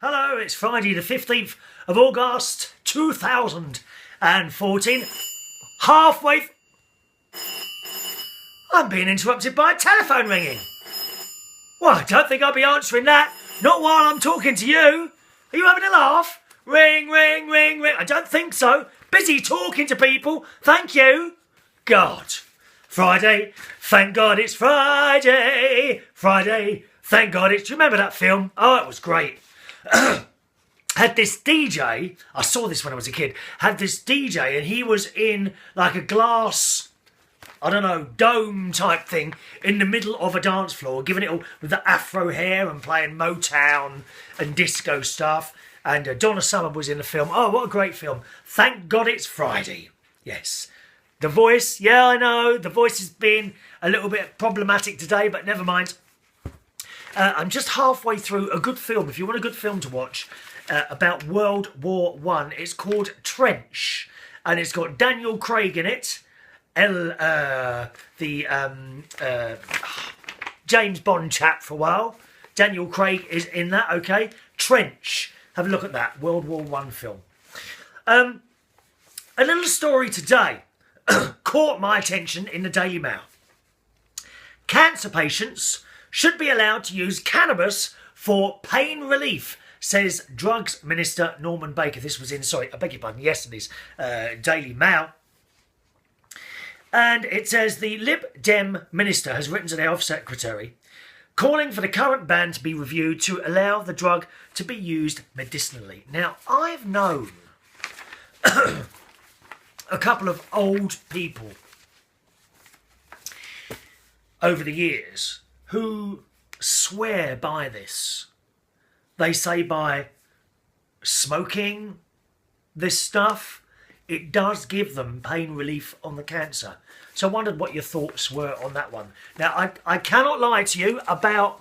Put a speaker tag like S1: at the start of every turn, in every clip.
S1: Hello, it's Friday the 15th of August 2014. Halfway... I'm being interrupted by a telephone ringing. Well, I don't think I'll be answering that. Not while I'm talking to you. Are you having a laugh? Ring, ring, ring, ring. I don't think so. Busy talking to people. Thank you. God. Friday. Thank God it's Friday. Friday. Thank God it's... Do you remember that film? Oh, it was great. Had this DJ, I saw this when I was a kid, had this DJ and he was in like a glass, I don't know, dome type thing in the middle of a dance floor, giving it all with the afro hair and playing Motown and disco stuff. And Donna Summer was in the film. Oh, what a great film. Thank God it's Friday. Yes. The voice, yeah, I know, the voice has been a little bit problematic today, but never mind. I'm just halfway through a good film. If you want a good film to watch about World War One, it's called Trench, and it's got Daniel Craig in it, James Bond chap for a while. Daniel Craig is in that. Okay, Trench. Have a look at that World War One film. A little story today caught my attention in the Daily Mail. Cancer patients should be allowed to use cannabis for pain relief, says Drugs Minister Norman Baker. This was in, yesterday's Daily Mail. And it says the Lib Dem minister has written to the Health Secretary calling for the current ban to be reviewed to allow the drug to be used medicinally. Now, I've known a couple of old people over the years who swear by this. They say by smoking this stuff, it does give them pain relief on the cancer. So I wondered what your thoughts were on that one. Now, I cannot lie to you, about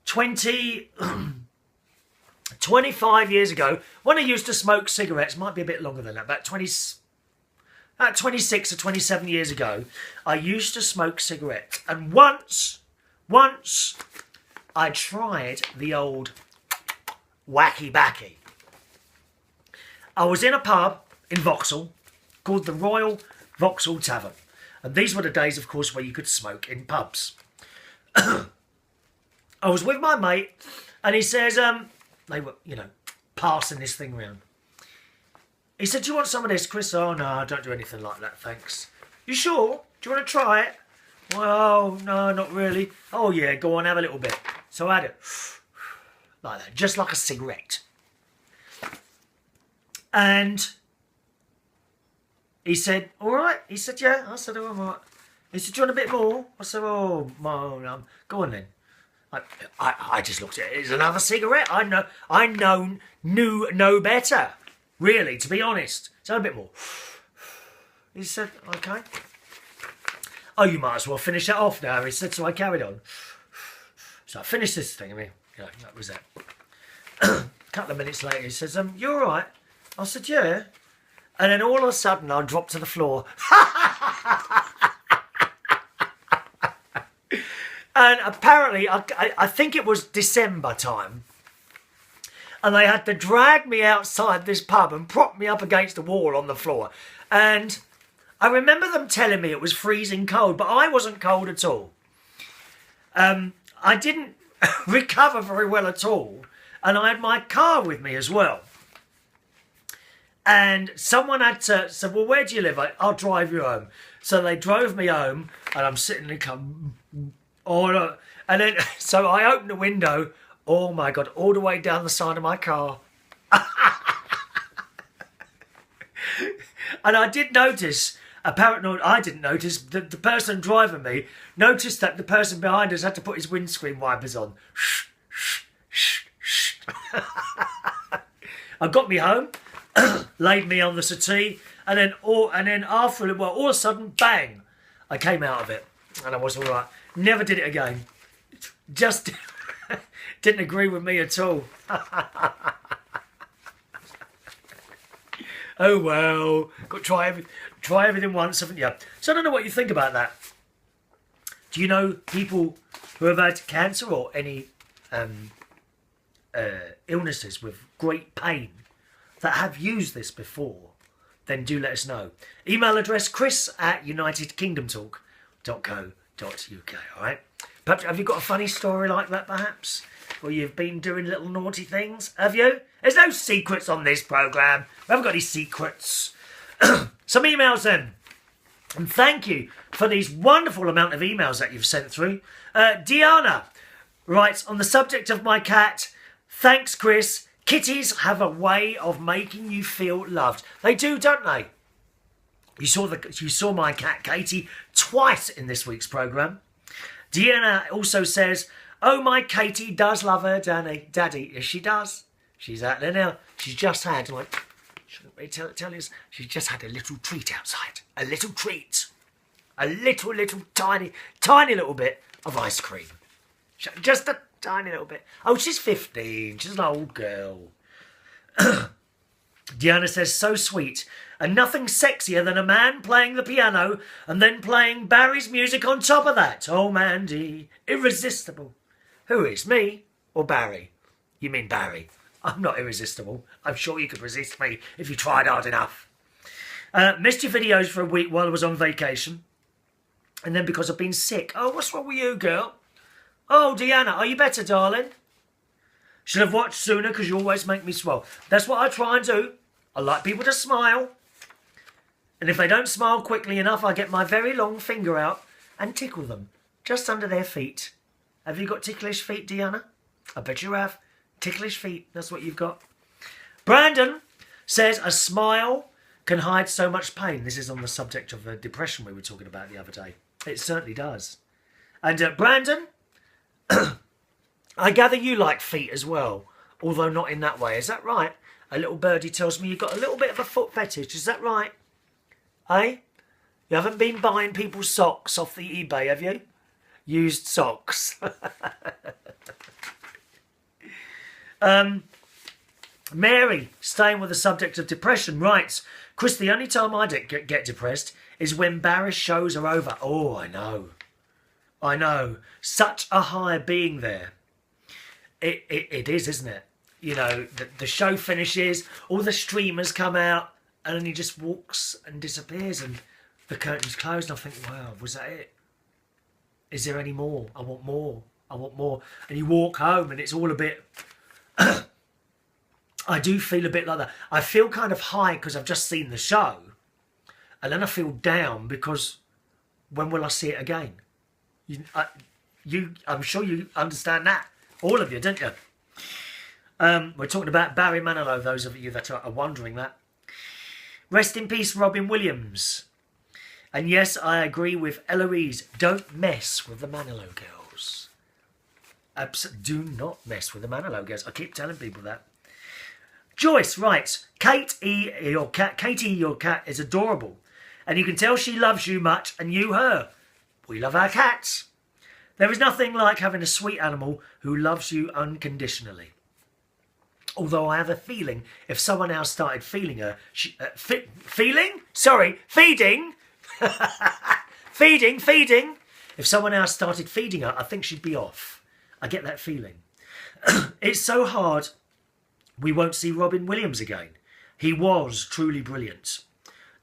S1: 25 years ago, when I used to smoke cigarettes, might be a bit longer than that, about 26 or 27 years ago, I used to smoke cigarettes. And once I tried the old wacky backy. I was in a pub in Vauxhall called the Royal Vauxhall Tavern. And these were the days, of course, where you could smoke in pubs. I was with my mate and he says, they were, passing this thing round. He said, do you want some of this, Chris? Oh, no, I don't do anything like that, thanks. You sure? Do you want to try it? Well, no, not really. Oh, yeah, go on, have a little bit. So I had it like that, just like a cigarette. And he said, all right. He said, yeah. I said, oh, all right. He said, do you want a bit more? I said, oh, no, go on then. I just looked at it. It's another cigarette. I knew no better. Really, to be honest. So a bit more. He said, okay. Oh, you might as well finish that off now. He said, so I carried on. So I finished this thing. That was that. A couple of minutes later, he says, you all right? I said, yeah. And then all of a sudden, I dropped to the floor. And apparently, I think it was December time. And they had to drag me outside this pub and prop me up against the wall on the floor. And I remember them telling me it was freezing cold, but I wasn't cold at all. I didn't recover very well at all. And I had my car with me as well. And someone had to say, well, where do you live? I'll drive you home. So they drove me home and I'm sitting in the car. Oh, no. And then, so I opened the window. Oh my God, all the way down the side of my car. And I did notice, apparently I didn't notice, that the person driving me noticed that the person behind us had to put his windscreen wipers on. I got me home, laid me on the settee, and then after a while, all of a sudden, bang, I came out of it. And I was all right. Never did it again. Just... didn't agree with me at all. Oh well, got to try everything once, haven't you? So I don't know what you think about that. Do you know people who have had cancer or any illnesses with great pain that have used this before, then do let us know. Email address chris@unitedkingdomtalk.co.uk. All right. Perhaps, have you got a funny story like that, perhaps? Where you've been doing little naughty things? Have you? There's no secrets on this programme. We haven't got any secrets. Some emails then. And thank you for these wonderful amount of emails that you've sent through. Diana writes, on the subject of my cat, thanks, Chris. Kitties have a way of making you feel loved. They do, don't they? You saw my cat, Katie, twice in this week's programme. Deanna also says, oh, my Katie does love her daddy. Yes, she does. She's out there now. She's just had, shouldn't we tell you, she's just had a little treat outside. A little treat. A little tiny little bit of ice cream. Just a tiny little bit. Oh, she's 15. She's an old girl. Deanna says, so sweet. And nothing sexier than a man playing the piano and then playing Barry's music on top of that. Oh, Mandy, irresistible. Who is, me or Barry? You mean Barry. I'm not irresistible. I'm sure you could resist me if you tried hard enough. Missed your videos for a week while I was on vacation. And then because I've been sick. Oh, what's wrong with you, girl? Oh, Deanna, are you better, darling? Should have watched sooner because you always make me swell. That's what I try and do. I like people to smile. And if they don't smile quickly enough, I get my very long finger out and tickle them just under their feet. Have you got ticklish feet, Deanna? I bet you have. Ticklish feet, that's what you've got. Brandon says a smile can hide so much pain. This is on the subject of depression we were talking about the other day. It certainly does. And Brandon, I gather you like feet as well, although not in that way. Is that right? A little birdie tells me you've got a little bit of a foot fetish. Is that right? Eh? You haven't been buying people's socks off the eBay, have you? Used socks. Mary, staying with the subject of depression, writes, Chris, the only time I get depressed is when Barry's shows are over. Oh, I know. Such a high being there. It is, isn't it? You know, the show finishes, all the streamers come out, and then he just walks and disappears, and the curtain's closed, and I think, wow, was that it? Is there any more? I want more. And you walk home, and it's all a bit... I do feel a bit like that. I feel kind of high because I've just seen the show, and then I feel down because when will I see it again? I'm sure you understand that. All of you, don't you? We're talking about Barry Manilow, those of you that are wondering that. Rest in peace, Robin Williams. And yes, I agree with Eloise. Don't mess with the Manilow girls. Do not mess with the Manilow girls. I keep telling people that. Joyce writes, Katie, your cat is adorable. And you can tell she loves you much and you her. We love our cats. There is nothing like having a sweet animal who loves you unconditionally. Although I have a feeling if someone else started feeding her... feeding? Feeding. If someone else started feeding her, I think she'd be off. I get that feeling. It's so hard we won't see Robin Williams again. He was truly brilliant.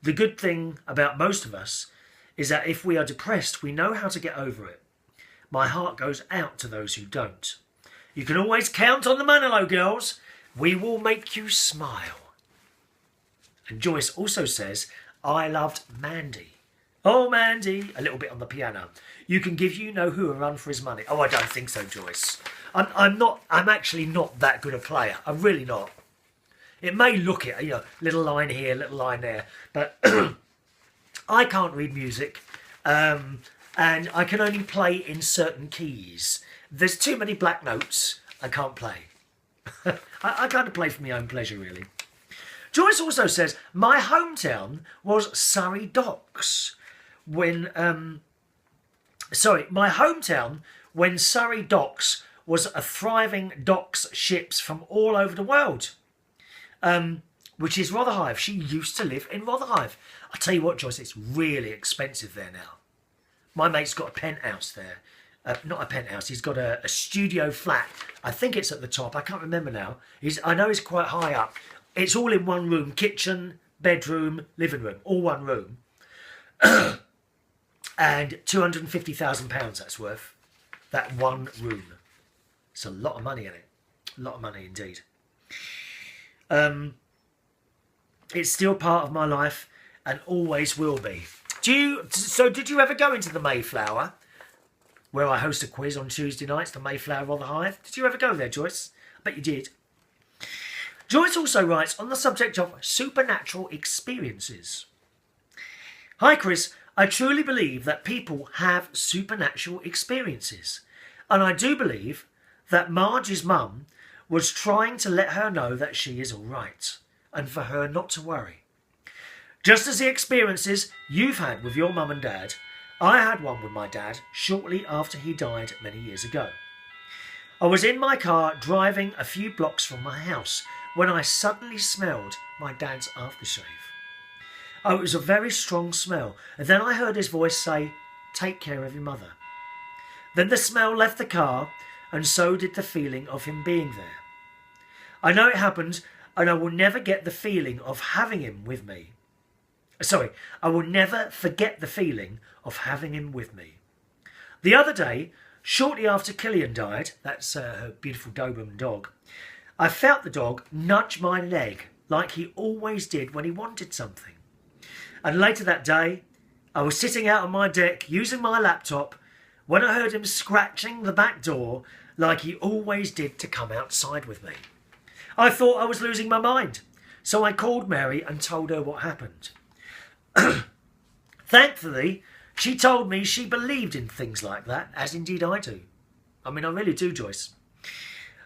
S1: The good thing about most of us is that if we are depressed, we know how to get over it. My heart goes out to those who don't. You can always count on the Manilow girls. We will make you smile. And Joyce also says, I loved Mandy. Oh, Mandy. A little bit on the piano. You can give you know who a run for his money. Oh, I don't think so, Joyce. I'm actually not that good a player. I'm really not. It may look it, little line here, little line there. But I can't read music. And I can only play in certain keys. There's too many black notes. I can't play. I kind of play for my own pleasure, really. Joyce also says, my hometown was Surrey Docks. My hometown when Surrey Docks was a thriving docks ships from all over the world. Which is Rotherhithe. She used to live in Rotherhithe. I tell you what, Joyce, it's really expensive there now. My mate's got a penthouse there. not a penthouse. He's got a studio flat. I think it's at the top. I can't remember now. I know he's quite high up. It's all in one room. Kitchen, bedroom, living room. All one room. And £250,000 that's worth. That one room. It's a lot of money in it. A lot of money indeed. It's still part of my life and always will be. Did you ever go into the Mayflower, where I host a quiz on Tuesday nights, the Mayflower or the Hive? Did you ever go there, Joyce? I bet you did. Joyce also writes on the subject of supernatural experiences. Hi Chris, I truly believe that people have supernatural experiences. And I do believe that Marge's mum was trying to let her know that she is all right and for her not to worry. Just as the experiences you've had with your mum and dad, I had one with my dad shortly after he died many years ago. I was in my car driving a few blocks from my house when I suddenly smelled my dad's aftershave. Oh, it was a very strong smell, and then I heard his voice say, "Take care of your mother." Then the smell left the car, and so did the feeling of him being there. I know it happened, and I will never get the feeling of having him with me. I will never forget the feeling of having him with me. The other day, shortly after Killian died, that's her beautiful Doberman dog, I felt the dog nudge my leg like he always did when he wanted something. And later that day, I was sitting out on my deck using my laptop when I heard him scratching the back door like he always did to come outside with me. I thought I was losing my mind, so I called Mary and told her what happened. Thankfully, she told me she believed in things like that, as indeed I do. I mean, I really do, Joyce.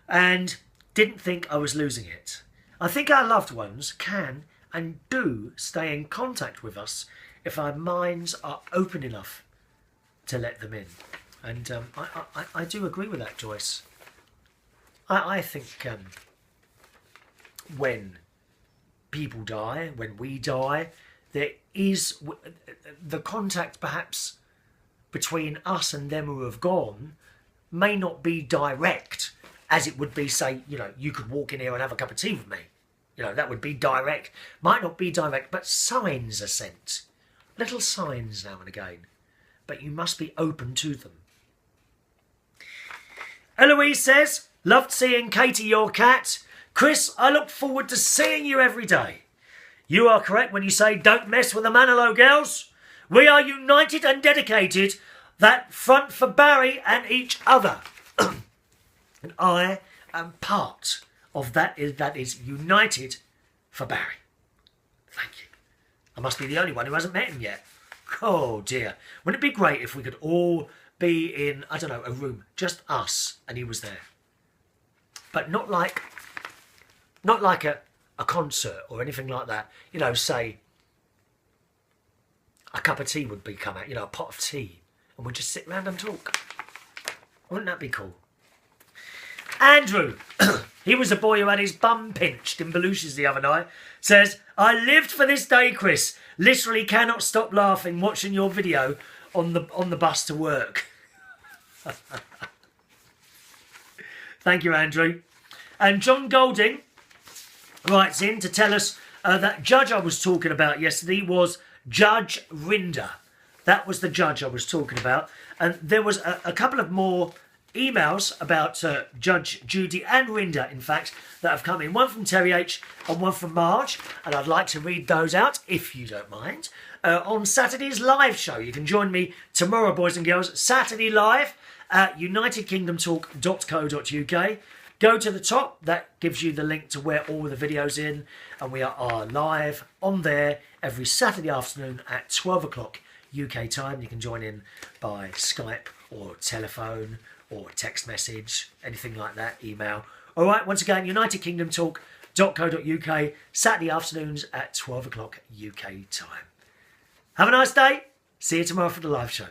S1: And didn't think I was losing it. I think our loved ones can and do stay in contact with us if our minds are open enough to let them in. And I do agree with that, Joyce. I think when people die, when we die, there is the contact perhaps between us and them who have gone may not be direct as it would be, say, you could walk in here and have a cup of tea with me. That would be direct. Might not be direct, but signs are sent. Little signs now and again. But you must be open to them. Eloise says, loved seeing Katie, your cat. Chris, I look forward to seeing you every day. You are correct when you say don't mess with the Manilow girls. We are united and dedicated, that front for Barry and each other. And I am part of that is united for Barry. Thank you. I must be the only one who hasn't met him yet. Oh dear. Wouldn't it be great if we could all be in, I don't know, a room, just us, and he was there. But not like a concert or anything like that. Say a cup of tea would be come out, a pot of tea, and we'd just sit round and talk. Wouldn't that be cool? Andrew, he was a boy who had his bum pinched in Belushi's the other night, says, I lived for this day, Chris. Literally cannot stop laughing watching your video on the bus to work. Thank you, Andrew. And John Golding writes in to tell us that judge I was talking about yesterday was Judge Rinder. That was the judge I was talking about. And there was a couple of more emails about Judge Judy and Rinder, in fact, that have come in. One from Terry H and one from Marge. And I'd like to read those out, if you don't mind. On Saturday's live show. You can join me tomorrow, boys and girls. Saturday live at unitedkingdomtalk.co.uk. Go to the top. That gives you the link to where all the videos in. And we are live on there every Saturday afternoon at 12 o'clock UK time. You can join in by Skype or telephone or text message, anything like that, email. All right, once again, unitedkingdomtalk.co.uk, Saturday afternoons at 12 o'clock UK time. Have a nice day. See you tomorrow for the live show.